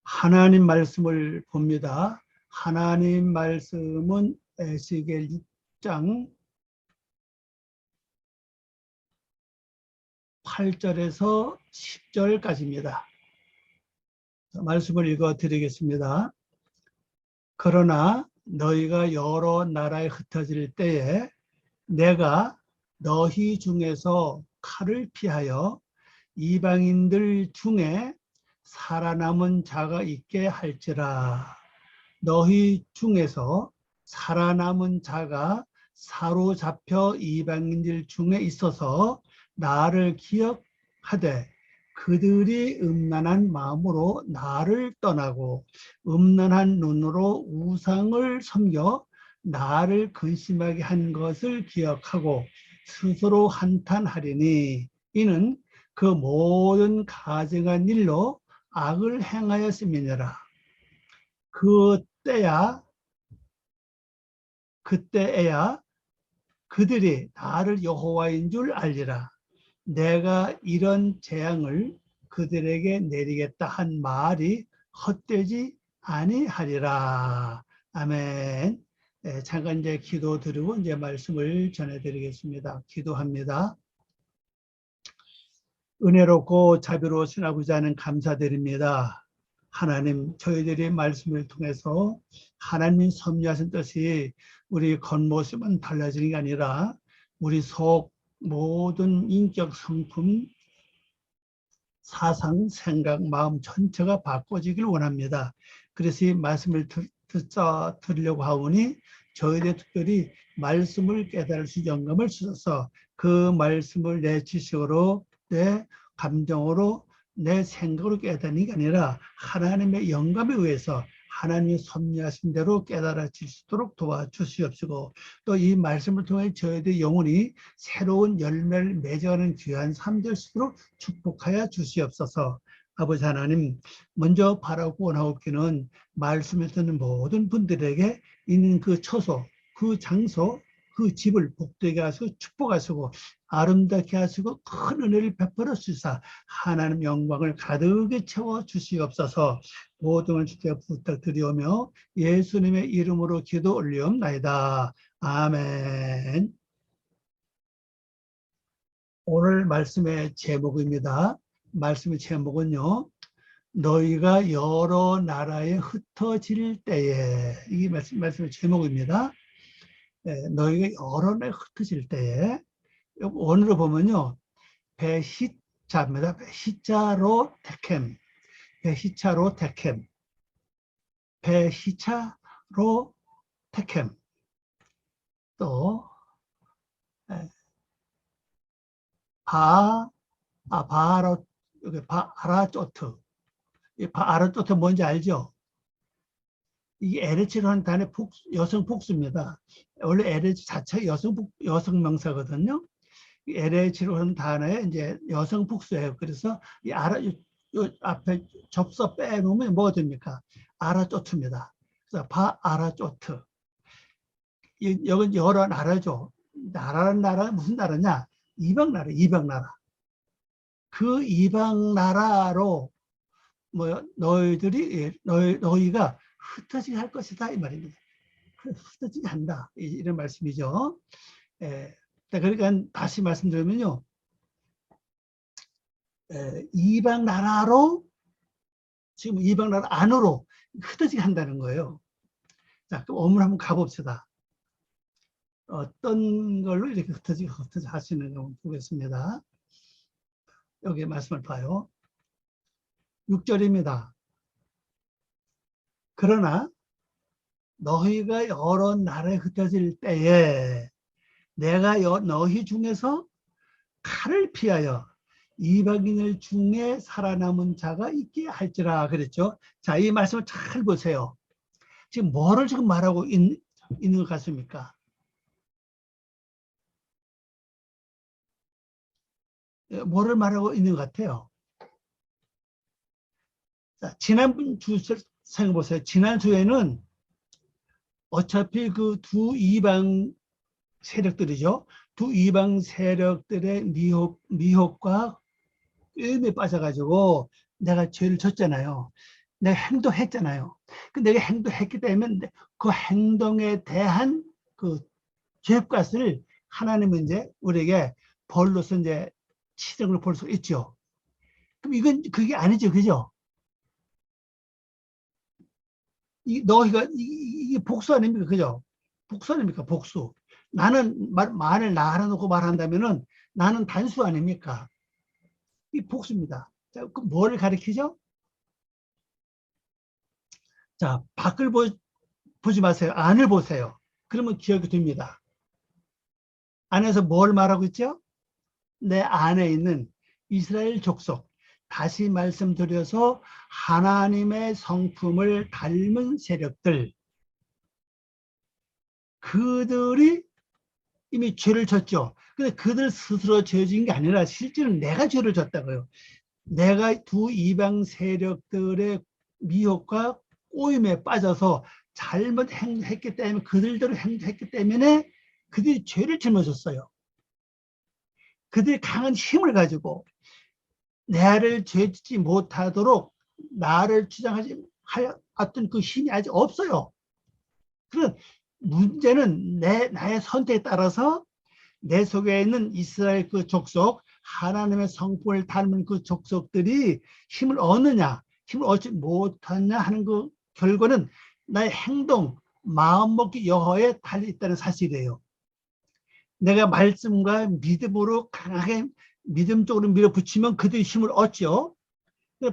하나님 말씀을 봅니다. 하나님 말씀은 에스겔 6장 8절에서 10절까지입니다. 말씀을 읽어 드리겠습니다. 그러나 너희가 여러 나라에 흩어질 때에 내가 너희 중에서 칼을 피하여 이방인들 중에 살아남은 자가 있게 할지라. 너희 중에서 살아남은 자가 사로잡혀 이방인들 중에 있어서 나를 기억하되 그들이 음란한 마음으로 나를 떠나고 음란한 눈으로 우상을 섬겨 나를 근심하게 한 것을 기억하고 스스로 한탄하리니 이는 그 모든 가증한 일로 악을 행하였음이니라. 그때에야 그들이 나를 여호와인 줄 알리라. 내가 이런 재앙을 그들에게 내리겠다 한 말이 헛되지 아니하리라. 아멘. 네, 잠깐 이제 기도 드리고 이제 말씀을 전해드리겠습니다. 기도합니다. 은혜롭고 자비로우신 아버지 하나님 감사드립니다. 하나님, 저희들이 말씀을 통해서 하나님 섭리하신 뜻이 우리 겉모습은 달라지는 게 아니라 우리 속 모든 인격 성품, 사상, 생각, 마음 전체가 바꿔지길 원합니다. 그래서 이 말씀을 드리려고 하오니 저희들 특별히 말씀을 깨달을 수 영감을 주셔서 그 말씀을 내 지식으로, 내 감정으로, 내 생각으로 깨닫는 게 아니라 하나님의 영감에 의해서 하나님이 섭리하신 대로 깨달아질 수 있도록 도와주시옵시고, 또 이 말씀을 통해 저희들 영혼이 새로운 열매를 맺어가는 귀한 삶 될 수 있도록 축복하여 주시옵소서. 아버지 하나님, 먼저 바라고 원하옵기는 말씀을 듣는 모든 분들에게 있는 그 처소, 그 장소, 그 집을 복되게 하시고 축복하시고 아름답게 하시고 큰 은혜를 베풀어 주사 하나님 영광을 가득히 채워 주시옵소서. 모든 주께 부탁드리오며 예수님의 이름으로 기도 올리옵나이다. 아멘. 오늘 말씀의 제목입니다. 말씀의 제목은요, 너희가 여러 나라에 흩어질 때에, 이게 말씀의 제목입니다. 너희가 여러 나라에 흩어질 때에, 원어로 보면요, 배시자입니다. 배시자로 테켐, 배시차로 테켐, 배시차로 테켐. 또 바라쪼트. 이 바라쪼트 뭔지 알죠? 이게 LH라는 단의 여성 복수입니다. 원래 LH 자체 여성 명사거든요. LH로 하는 단어에 이제 여성 복수예요. 그래서 이 요 앞에 접서 빼놓으면 뭐가 됩니까? 아라쪼트입니다. 그래서 바아라쪼트. 여긴 여러 나라죠. 나라는 나라 무슨 나라냐? 이방 나라, 이방 나라. 그 이방 나라로 너희가 흩어지게 할 것이다 이 말입니다. 흩어지게 한다 이런 말씀이죠. 그러니까 다시 말씀드리면요, 이방 나라로 지금 이방 나라 안으로 흩어지게 한다는 거예요. 자, 그럼 오늘 한번 가봅시다. 어떤 걸로 이렇게 흩어지게 하시는 거 보겠습니다. 여기 말씀을 봐요. 6절입니다. 그러나 너희가 여러 나라에 흩어질 때에 내가 너희 중에서 칼을 피하여 이방인을 중에 살아남은 자가 있게 할지라 그랬죠. 자, 이 말씀을 잘 보세요. 지금 뭐를 지금 말하고 있는 것 같습니까? 뭐를 말하고 있는 것 같아요? 자, 지난주 생각해보세요. 지난주에는 어차피 그 두 이방 세력들이죠. 두 이방 세력들의 미혹과 꾀임에 빠져가지고 내가 죄를 졌잖아요. 내가 행동했잖아요. 그 내가 행동했기 때문에 그 행동에 대한 그 죄값을 하나님은 이제 우리에게 벌로서 이제 치는 걸 볼 수 있죠. 그럼 이건 그게 아니죠, 그죠? 너희가 이게 복수 아닙니까, 그죠? 복수 아닙니까, 복수. 나는 말을 나하나 놓고 말한다면은 나는 단수 아닙니까? 이 복수입니다. 자, 그 뭐를 가리키죠? 자, 밖을 보지 마세요. 안을 보세요. 그러면 기억이 됩니다. 안에서 뭘 말하고 있죠? 내 안에 있는 이스라엘 족속. 다시 말씀드려서 하나님의 성품을 닮은 세력들. 그들이 이미 죄를 졌죠. 근데 그들 스스로 죄진 게 아니라 실제는 내가 죄를 졌다고요. 내가 두 이방 세력들의 미혹과 꼬임에 빠져서 잘못 행했기 때문에 그들대로 행했기 때문에 그들이 죄를 짊어졌어요. 그들이 강한 힘을 가지고 나를 죄짓지 못하도록 나를 주장하지 하였던 그 힘이 아직 없어요. 그런 문제는 나의 선택에 따라서 내 속에 있는 이스라엘 그 족속, 하나님의 성품을 닮은 그 족속들이 힘을 얻느냐, 힘을 얻지 못하냐 하는 그 결과는 나의 행동, 마음먹기 여하에 달려 있다는 사실이에요. 내가 말씀과 믿음으로 강하게 믿음 쪽으로 밀어붙이면 그들이 힘을 얻죠.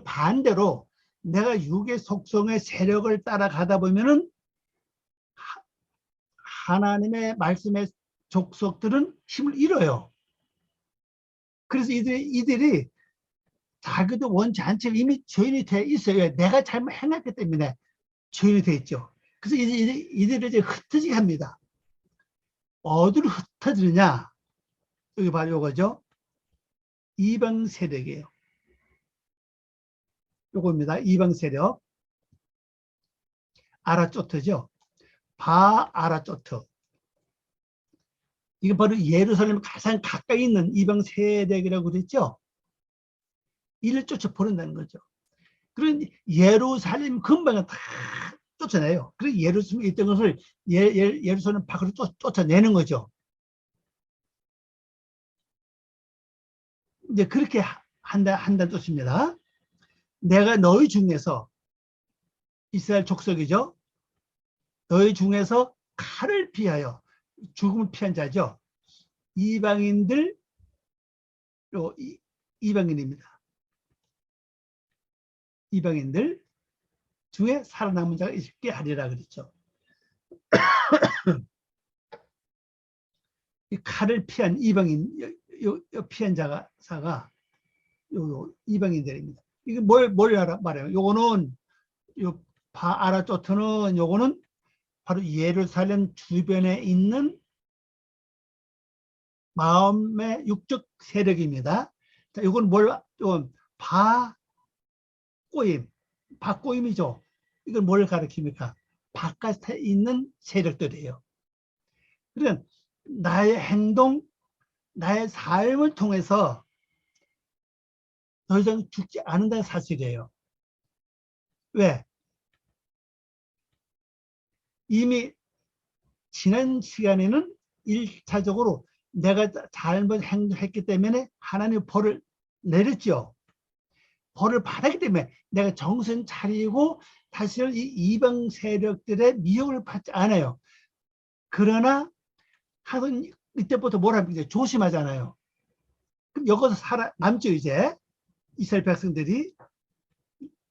반대로 내가 육의 속성의 세력을 따라가다 보면은 하나님의 말씀의 족속들은 힘을 잃어요. 그래서 이들이 자기도 원치 않지만 이미 죄인이 돼 있어요. 내가 잘못 행했기 때문에 죄인이 돼 있죠. 그래서 이들을 이제 흩어지게 합니다. 어디로 흩어지느냐? 여기 바로 이거죠. 이방 세력이에요. 요겁니다. 이방 세력. 아라쪼트죠. 바아라쪼트. 이게 바로 예루살렘 가장 가까이 있는 이방 세력이라고 그랬죠. 이를 쫓아 버린다는 거죠. 그런 예루살렘 근방을 다 쫓아내요. 그래서 예루살렘에 있던 것을 예루살렘 밖으로 쫓아내는 거죠. 이제 그렇게 한다는 뜻입니다. 내가 너희 중에서 이스라엘 족속이죠. 너희 중에서 칼을 피하여 죽음을 피한 자죠. 이방인들, 이방인입니다. 이방인들 중에 살아남은 자가 있게 하리라 그랬죠. 이 칼을 피한 이방인, 피한 자가 이방인들입니다. 이게 뭘 말해요? 요거는 요 바아라쪼트는 요거는 바로 예루살렘 주변에 있는 마음의 육적 세력입니다. 자, 이건 바꼬임, 바꼬임이죠. 이건 뭘 가리킵니까? 바깥에 있는 세력들이에요. 그러니까 나의 행동, 나의 삶을 통해서 더 이상 죽지 않는다는 사실이에요. 왜? 이미 지난 시간에는 1차적으로 내가 잘못 행동했기 때문에 하나님의 벌을 내렸죠. 벌을 받았기 때문에 내가 정신 차리고 다시는 이 이방 세력들의 미혹을 받지 않아요. 그러나 하던 이때부터 뭘 합니까? 조심하잖아요. 그럼 여기서 남죠. 이제 이스라엘 백성들이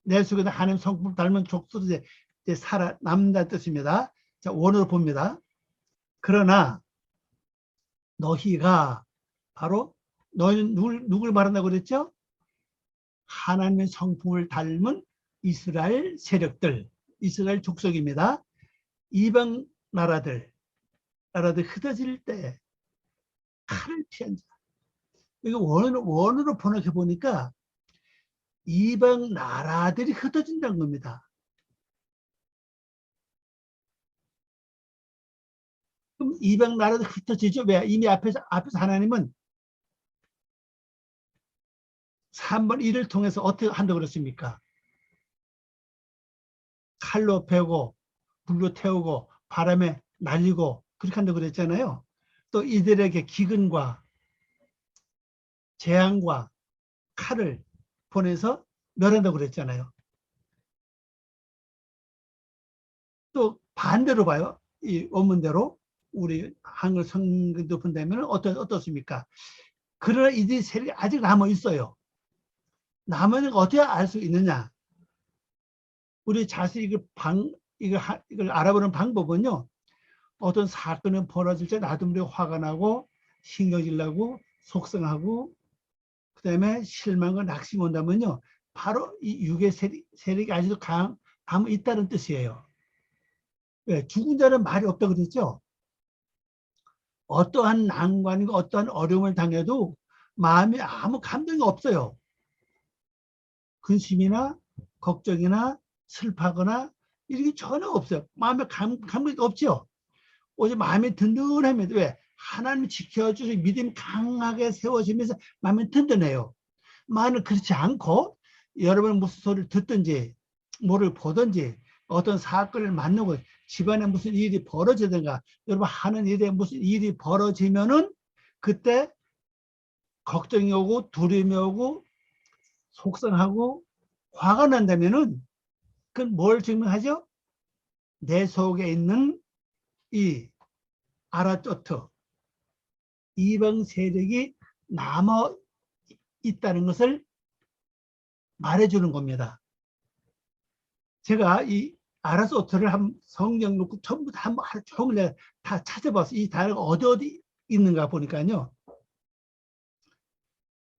내 속에 하나님 성품 닮은 족속들이 이제 살아남는다는 뜻입니다. 자, 원어로 봅니다. 그러나 너희가 바로 너희는 누굴 말한다고 그랬죠? 하나님의 성품을 닮은 이스라엘 세력들, 이스라엘 족속입니다. 이방 나라들 흩어질 때 칼을 피한 자. 이거 원어로 번역해 보니까 이방 나라들이 흩어진다는 겁니다. 그럼 이방 나라도 흩어지죠. 왜? 이미 앞에서 하나님은 3번 1을 통해서 어떻게 한다고 그랬습니까? 칼로 베고 불로 태우고 바람에 날리고 그렇게 한다고 그랬잖아요. 또 이들에게 기근과 재앙과 칼을 보내서 멸한다고 그랬잖아요. 또 반대로 봐요. 이 원문대로 우리 한글 성경도 본다면 어떻습니까? 그러나 이들의 세력이 아직 남아 있어요. 남은 거 어떻게 알 수 있느냐? 우리 자세히 이걸 알아보는 방법은요. 어떤 사건이 벌어질 때 나도 모르게 화가 나고 신경질 나고 속상하고 그다음에 실망과 낙심이 온다면요. 바로 이 육의 세력이 아직도 남아 있다는 뜻이에요. 왜? 죽은 자는 말이 없다고 그랬죠. 어떠한 난관과 어떠한 어려움을 당해도 마음에 아무 감정이 없어요. 근심이나 걱정이나 슬퍼하거나 이런 게 전혀 없어요. 마음에 감정이 없죠. 오직 마음이 든든합니다. 왜? 하나님 지켜주셔서 믿음이 강하게 세워지면서 마음이 든든해요. 만약 그렇지 않고 여러분 무슨 소리를 듣든지 뭐를 보든지 어떤 사건을 만나고 집안에 무슨 일이 벌어지든가 여러분 하는 일에 무슨 일이 벌어지면은 그때 걱정이 오고 두려움이 오고 속상하고 화가 난다면은 그건 뭘 증명하죠? 내 속에 있는 이 아라조트 이방 세력이 남아 있다는 것을 말해주는 겁니다. 제가 이 아라조트를 성경 놓고 전부 다 하루 종일 다 찾아봤어요. 이 단어가 어디 있는가 보니까요.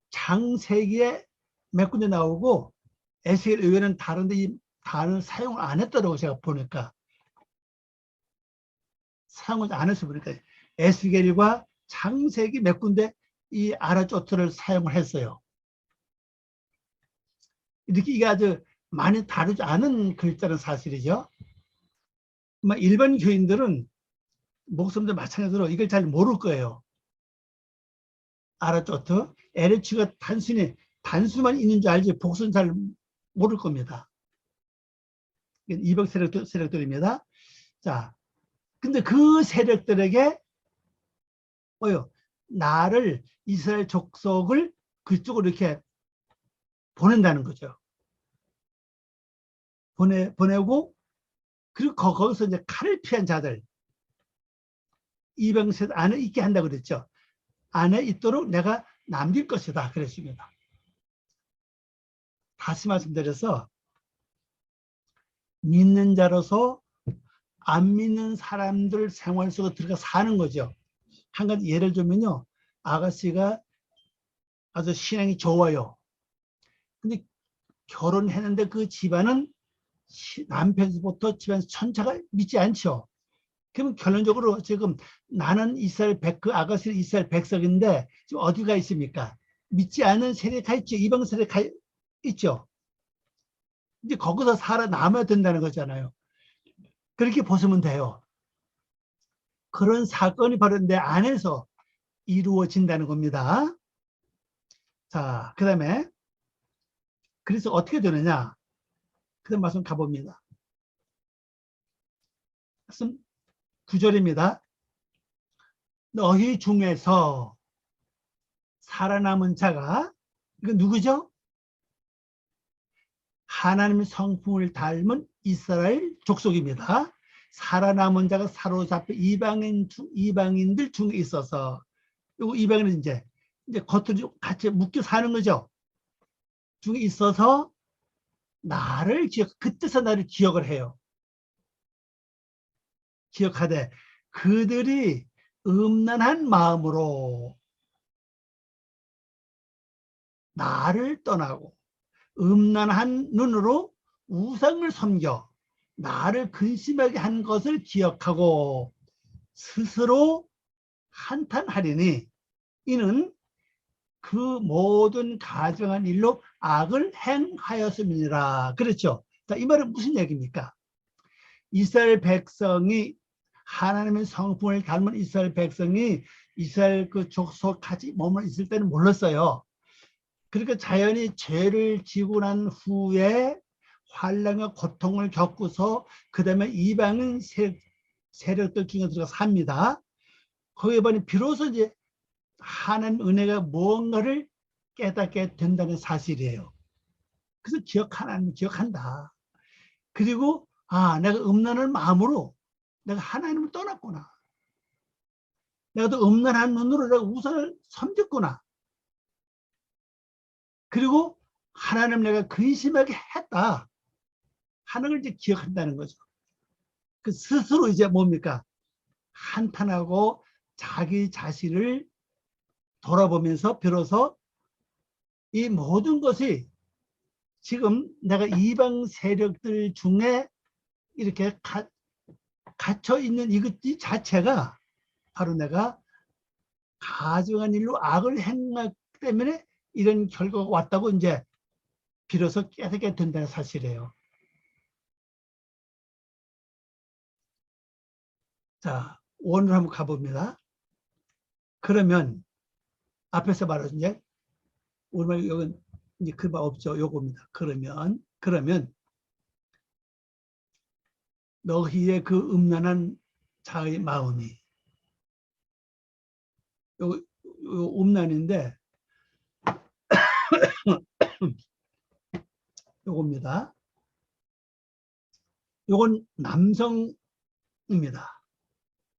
창세기에 몇 군데 나오고 에스겔 의외는 다른데 이 단어를 사용을 안 했더라고 제가 보니까. 사용을 안 해서 보니까 에스겔과 창세기 몇 군데 이 아라조트를 사용을 했어요. 이렇게 이게 아주 많이 다르지 않은 글자는 사실이죠. 일반 교인들은 목사님들 마찬가지로 이걸 잘 모를 거예요. 아라조트, LH가 단수만 있는 줄 알지 복수는 잘 모를 겁니다. 이방 세력들입니다. 자, 근데 그 세력들에게 뭐요? 나를 이스라엘 족속을 그쪽으로 이렇게 보낸다는 거죠. 보내고 그리고 거기서 이제 칼을 피한 자들 이방 세력 안에 있게 한다고 그랬죠. 안에 있도록 내가 남길 것이다 그랬습니다. 다시 말씀드려서 믿는 자로서 안 믿는 사람들 생활 속에 들어가 사는 거죠. 한 가지 예를 들면요. 아가씨가 아주 신앙이 좋아요. 근데 결혼했는데 그 집안은 남편부터 집안 전체가 믿지 않죠. 그러면 결론적으로 지금 나는 그 아가씨는 이스라엘 백성인데 지금 어디가 있습니까? 믿지 않는 세력이 가 있죠. 이방 세력이 가 있죠. 이제 거기서 살아남아야 된다는 거잖아요. 그렇게 보시면 돼요. 그런 사건이 바로 내 안에서 이루어진다는 겁니다. 자, 그 다음에 그래서 어떻게 되느냐? 그 다음 말씀 가봅니다. 말씀 9절입니다. 너희 중에서 살아남은 자가 이건 누구죠? 하나님의 성품을 닮은 이스라엘 족속입니다. 살아남은 자가 사로잡혀 이방인들 중에 있어서 요 이방인은 이제 겉으로 같이 묶여 사는 거죠. 중에 있어서 그 뜻의 나를 기억을 해요. 기억하되 그들이 음란한 마음으로 나를 떠나고 음란한 눈으로 우상을 섬겨 나를 근심하게 한 것을 기억하고 스스로 한탄하리니 이는 그 모든 가증한 일로 악을 행하였음이니라. 그렇죠. 자, 이 말은 무슨 얘기입니까? 이스라엘 백성이 하나님의 성품을 닮은 이스라엘 백성이 이스라엘 그 족속까지 머물러 있을 때는 몰랐어요. 그러니까 자연히 죄를 지고 난 후에 환란과 고통을 겪고서 그 다음에 이방인 세력들 중에 들어가서 삽니다. 거기에 보니 비로소 이제 하나님 은혜가 무언가를 깨닫게 된다는 사실이에요. 그래서 하나님 기억한다. 그리고 내가 음란한 마음으로 내가 하나님을 떠났구나. 내가 또 음란한 눈으로 내가 우상을 섬겼구나. 그리고 하나님 내가 근심하게 했다 하는 걸 이제 기억한다는 거죠. 그 스스로 이제 뭡니까? 한탄하고 자기 자신을 돌아보면서 비로소 이 모든 것이 지금 내가 이방 세력들 중에 이렇게 갇혀 있는 이것 자체가 바로 내가 가증한 일로 악을 행하기 때문에 이런 결과가 왔다고 이제 비로소 깨닫게 된다는 사실이에요. 자, 원으로 한번 가봅니다. 그러면 앞에서 말한 이제 우리말 여기 이제 그 말 없죠. 요겁니다. 그러면 너희의 그 음란한 자의 마음이 요 음란인데 요겁니다. 요건 남성입니다.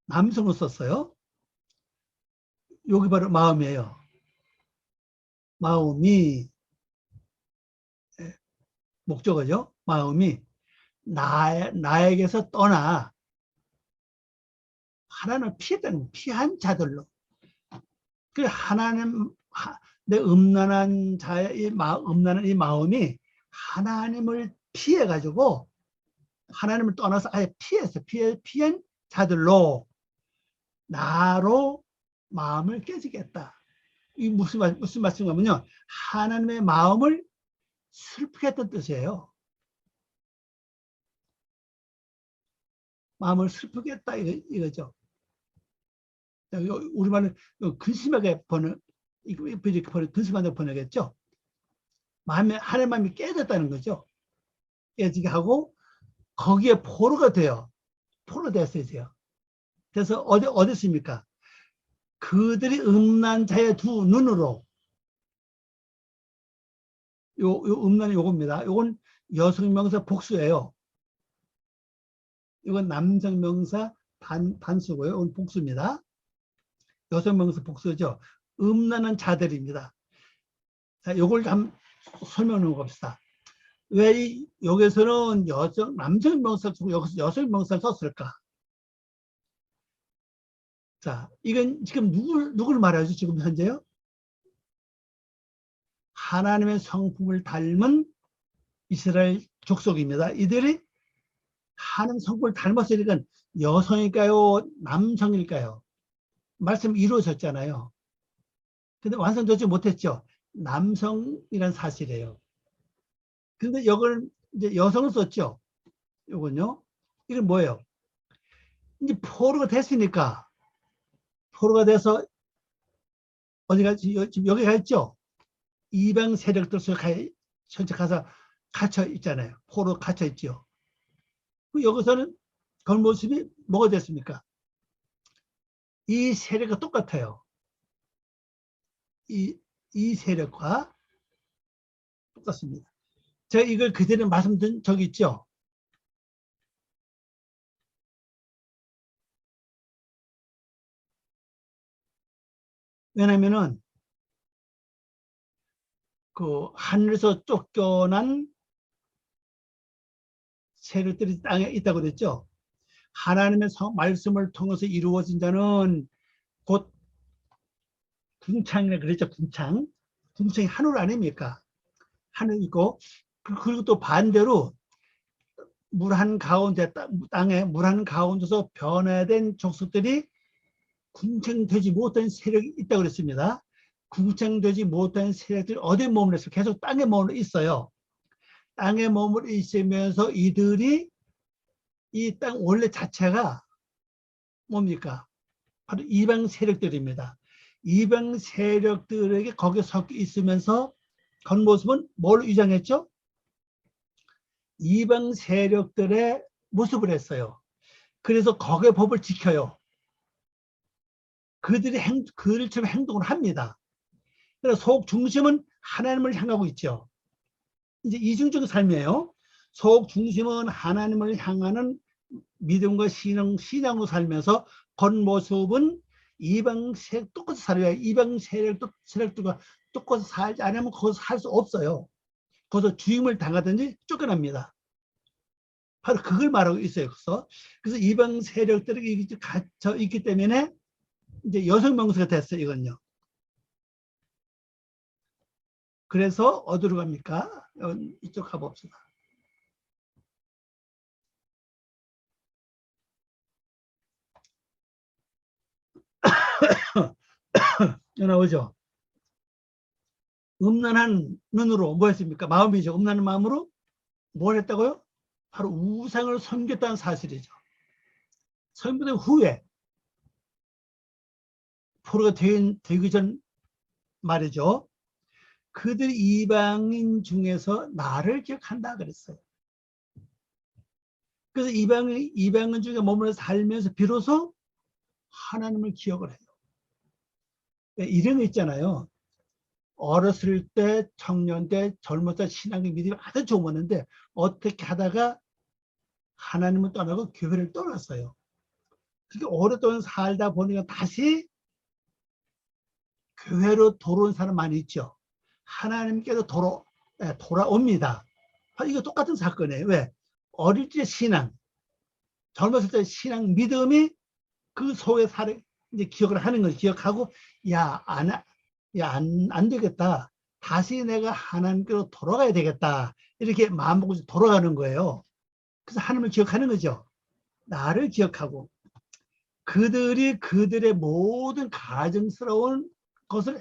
남성을 썼어요. 여기 바로 마음이에요. 마음이 목적어죠. 마음이 나에게서 떠나 하나님을 피한 자들로. 그 하나님 내 음란한 자의 음란한 이 마음이 하나님을 피해 가지고 하나님을 떠나서 아예 피한 자들로 나로 마음을 깨지겠다. 이 무슨 말씀이냐면요. 하나님의 마음을 슬프게 했던 뜻이에요. 마음을 슬프게 했다 이거죠. 우리말은 근심하게 근심하게 번역했죠. 하나님 마음이 깨졌다는 거죠. 깨지게 하고 거기에 포로가 돼요. 포로 됐어요. 그래서 어디 있습니까? 그들이 음란 자의 두 눈으로 요 음란이 요겁니다. 요건 여성명사 복수예요. 이건 남성명사 단수고요. 이건 복수입니다. 여성명사 복수죠. 음란한 자들입니다. 자, 요걸 한번 설명해 봅시다. 왜 여기서는 남성 명사를 쓰고 여기서 여성 명사를 썼을까? 자, 이건 지금 누굴 말하죠? 지금 현재요? 하나님의 성품을 닮은 이스라엘 족속입니다. 이들이 하나님 성품을 닮았으니까 여성일까요? 남성일까요? 말씀 이루어졌잖아요. 근데 완성되지 못했죠. 남성이란 사실이에요. 근데 이걸 이제 여성을 썼죠. 이건요. 이건 뭐예요? 이제 포로가 됐으니까 포로가 돼서 어디가 지금 여기 가 있죠. 이방 세력들 속에 현재 가서 갇혀 있잖아요. 포로 갇혀 있죠. 여기서는 그런 모습이 뭐가 됐습니까? 이 세력과 똑같아요. 이 세력과 똑같습니다. 제가 이걸 그대로 말씀드린 적이 있죠. 왜냐면은 그 하늘에서 쫓겨난 세력들이 땅에 있다고 그랬죠. 하나님의 말씀을 통해서 이루어진 자는 곧 궁창이라 그랬죠. 궁창이 하늘 아닙니까? 하늘이고 그리고 또 반대로 물 한 가운데 땅에 물 한 가운데서 변화된 족속들이 궁창되지 못한 세력이 있다고 그랬습니다. 궁창되지 못한 세력들이 어디에 머물러 있어요? 계속 땅에 머물러 있어요. 땅에 머물러 있으면서 이들이 이 땅 원래 자체가 뭡니까? 바로 이방 세력들입니다. 이방 세력들에게 거기에 섞여 있으면서 겉모습은 뭘 위장했죠? 이방 세력들의 모습을 했어요. 그래서 거기에 법을 지켜요. 그들처럼 행동을 합니다. 그래서 속 중심은 하나님을 향하고 있죠. 이제 이중적 삶이에요. 속 중심은 하나님을 향하는 믿음과 신앙으로 살면서 겉모습은 이방 세력 똑같이 살아야 이방 세력들과 똑같이 살지 않으면 거기서 살 수 없어요. 거기서 주임을 당하든지 쫓겨납니다. 바로 그걸 말하고 있어요. 그래서 이방 세력들이 갇혀 있기 때문에 이제 여성 명사가 됐어요. 이건요. 그래서 어디로 갑니까? 이쪽 가봅시다. 나오죠. 음란한 눈으로 뭐 했습니까? 마음이죠. 음란한 마음으로 뭘 했다고요? 바로 우상을 섬겼다는 사실이죠. 섬기던 후에 포로가 되기 전 말이죠. 그들 이방인 중에서 나를 기억한다 그랬어요. 그래서 이방인 중에 머물러 살면서 비로소 하나님을 기억을 해요. 이런 거 있잖아요. 어렸을 때, 청년 때, 젊을 때 신앙의 믿음이 아주 좋았는데 어떻게 하다가 하나님을 떠나고 교회를 떠났어요. 그렇게 오랫동안 살다 보니까 다시 교회로 돌아온 사람 많이 있죠. 하나님께로 돌아옵니다. 이거 똑같은 사건이에요. 왜? 어릴 때 신앙, 젊었을 때 신앙 믿음이 그 속에 이제 기억을 하는 걸 기억하고, 안 되겠다. 다시 내가 하나님께로 돌아가야 되겠다. 이렇게 마음먹고 돌아가는 거예요. 그래서 하나님을 기억하는 거죠. 나를 기억하고. 그들이 그들의 모든 가증스러운 것을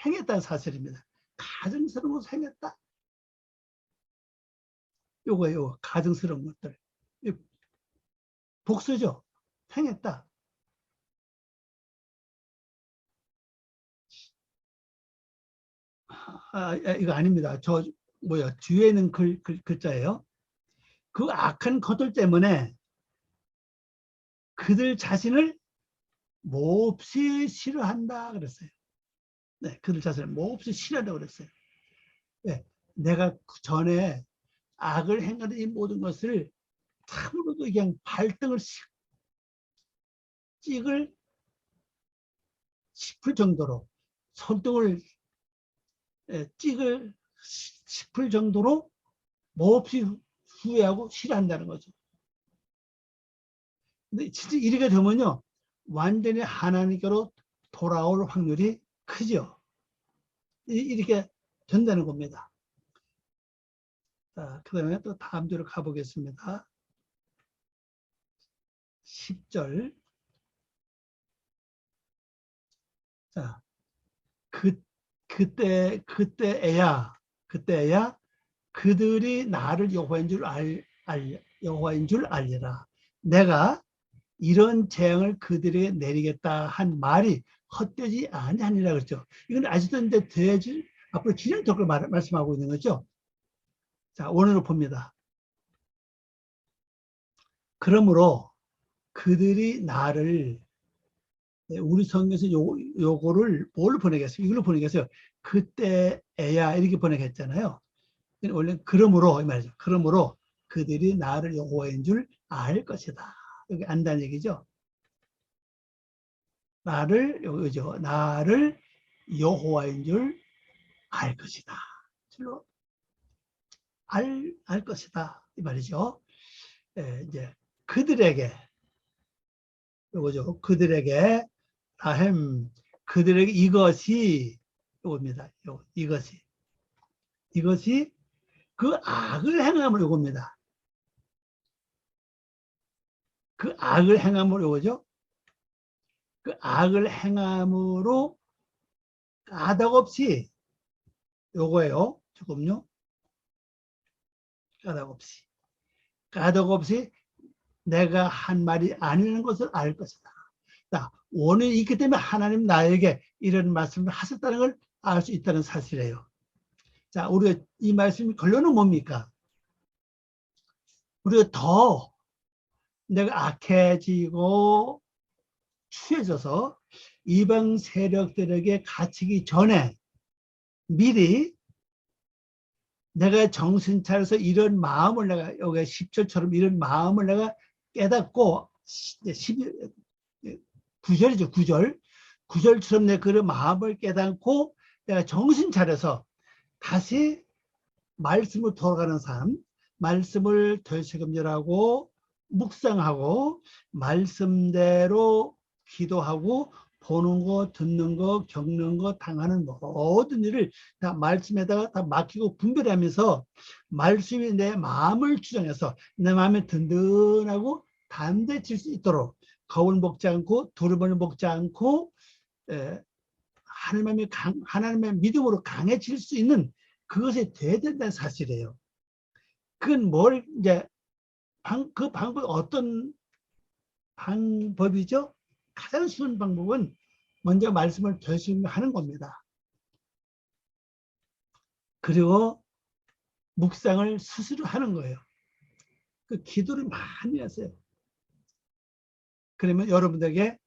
행했다는 사실입니다. 가증스러운 것을 행했다. 요거예요. 가증스러운 것들. 복수죠. 행했다. 이거 아닙니다. 뒤에 있는 글자예요. 그 악한 것들 때문에 그들 자신을 몹시 싫어한다 그랬어요. 네, 그들 자신을 몹시 싫어한다고 그랬어요. 네, 내가 전에 악을 행하는 이 모든 것을 참으로도 그냥 발등을 찍을 싶을 정도로 손등을 찍을 싶을 정도로 몹시 후회하고 싫어한다는 거죠. 근데 진짜 이렇게 되면요, 완전히 하나님께로 돌아올 확률이 크죠. 이렇게 된다는 겁니다. 자, 그 다음에 또 다음 주로 가보겠습니다. 10절. 자, 그때에야 그들이 나를 여호와인 줄 알리라. 내가 이런 재앙을 그들에게 내리겠다 한 말이 헛되지 아니하니라 그랬죠. 이건 아직도 이제 앞으로 진행될 걸 말씀하고 있는 거죠. 자, 오늘을 봅니다. 그러므로 그들이 나를, 우리 성경에서 요거를 뭘 번역했어요? 이걸로 번역했어요. 그때에야 이렇게 번역했잖아요. 원래 그러므로 이 말이죠. 그러므로 그들이 나를 여호와인 줄 알 것이다. 여기 안다는 얘기죠. 나를 여호와인 줄 알 것이다. 줄로 알 것이다 이 말이죠. 이제 그들에게 요거죠. 그들에게 그들에게 이것이 요겁니다. 이것이 그 악을 행함으로 요겁니다. 그 악을 행함으로 요거죠. 그 악을 행함으로 까닭없이 요거예요. 조금요. 까닭없이 내가 한 말이 아니라는 것을 알 것이다. 자, 원인이 있기 때문에 하나님 나에게 이런 말씀을 하셨다는 걸 알 수 있다는 사실이에요. 자, 우리가 이 말씀이 결론은 뭡니까? 우리가 더 내가 악해지고 추해져서 이방 세력들에게 갇히기 전에 미리 내가 정신 차려서 이런 마음을 내가 여기 10절처럼 이런 마음을 내가 깨닫고 9절이죠. 9절처럼 내 그런 마음을 깨닫고 내가 정신 차려서 다시 말씀으로 돌아가는 삶, 말씀을 되새김질하고 묵상하고 말씀대로 기도하고 보는 거, 듣는 거, 겪는 거, 당하는 모든 일을 다 말씀에다가 다 맡기고 분별하면서 말씀이 내 마음을 주장해서 내 마음에 든든하고 담대해질 수 있도록 거울 먹지 않고 두루번을 먹지 않고 하나님의 믿음으로 강해질 수 있는 그것이 돼야 된다는 사실이에요. 그건 뭘 이제 그 방법이 어떤 방법이죠? 가장 쉬운 방법은 먼저 말씀을 되새김하는 겁니다. 그리고 묵상을 스스로 하는 거예요. 그 기도를 많이 하세요. 그러면 여러분들에게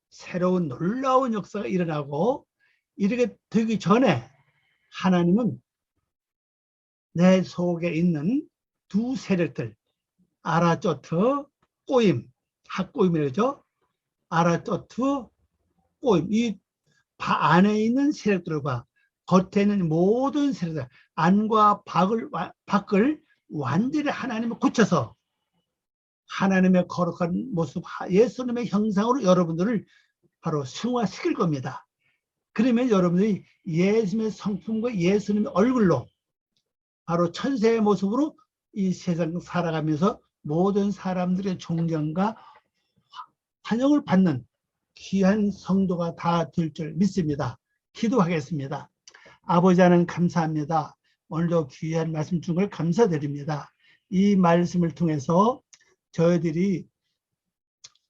새로운 놀라운 역사가 일어나고 이렇게 되기 전에 하나님은 내 속에 있는 두 세력들 아라조트, 꼬임, 핫꼬임이죠. 아라조트, 꼬임. 이 안에 있는 세력들과 겉에 있는 모든 세력들, 안과 밖을 완전히 하나님을 고쳐서 하나님의 거룩한 모습, 예수님의 형상으로 여러분들을 바로 승화시킬 겁니다. 그러면 여러분들이 예수님의 성품과 예수님의 얼굴로 바로 천세의 모습으로 이 세상 살아가면서 모든 사람들의 존경과 환영을 받는 귀한 성도가 다 될 줄 믿습니다. 기도하겠습니다. 아버지 하나님 감사합니다. 오늘도 귀한 말씀 준 걸 감사드립니다. 이 말씀을 통해서 저희들이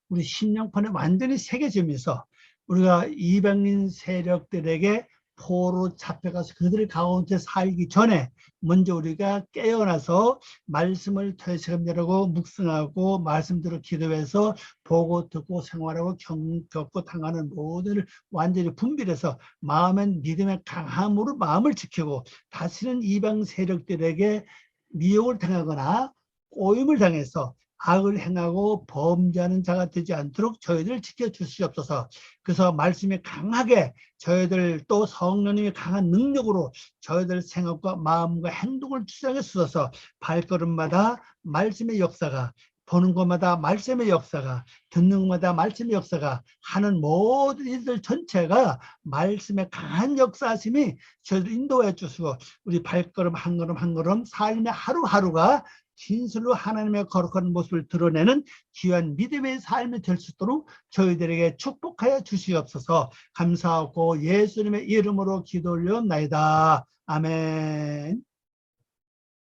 우리 심령판에 완전히 새겨지면서 우리가 이방인 세력들에게 포로 잡혀가서 그들 가운데 살기 전에 먼저 우리가 깨어나서 말씀을 되새김질하고 묵상하고 말씀대로 기도해서 보고 듣고 생활하고 겪고 당하는 모든을 완전히 분별해서 마음은 믿음의 강함으로 마음을 지키고 다시는 이방 세력들에게 미혹을 당하거나 꼬임을 당해서 악을 행하고 범죄하는 자가 되지 않도록 저희들을 지켜주시옵소서. 그래서 말씀이 강하게 저희들 또 성령님이 강한 능력으로 저희들 생각과 마음과 행동을 주장해 주셔서 발걸음마다 말씀의 역사가 보는 것마다 말씀의 역사가 듣는 것마다 말씀의 역사가 하는 모든 일들 전체가 말씀의 강한 역사심이 저희들 인도해 주시고 우리 발걸음 한 걸음 한 걸음 삶의 하루하루가 진실로 하나님의 거룩한 모습을 드러내는 귀한 믿음의 삶이 될 수 있도록 저희들에게 축복하여 주시옵소서. 감사하고 예수님의 이름으로 기도 올려옵나이다. 아멘.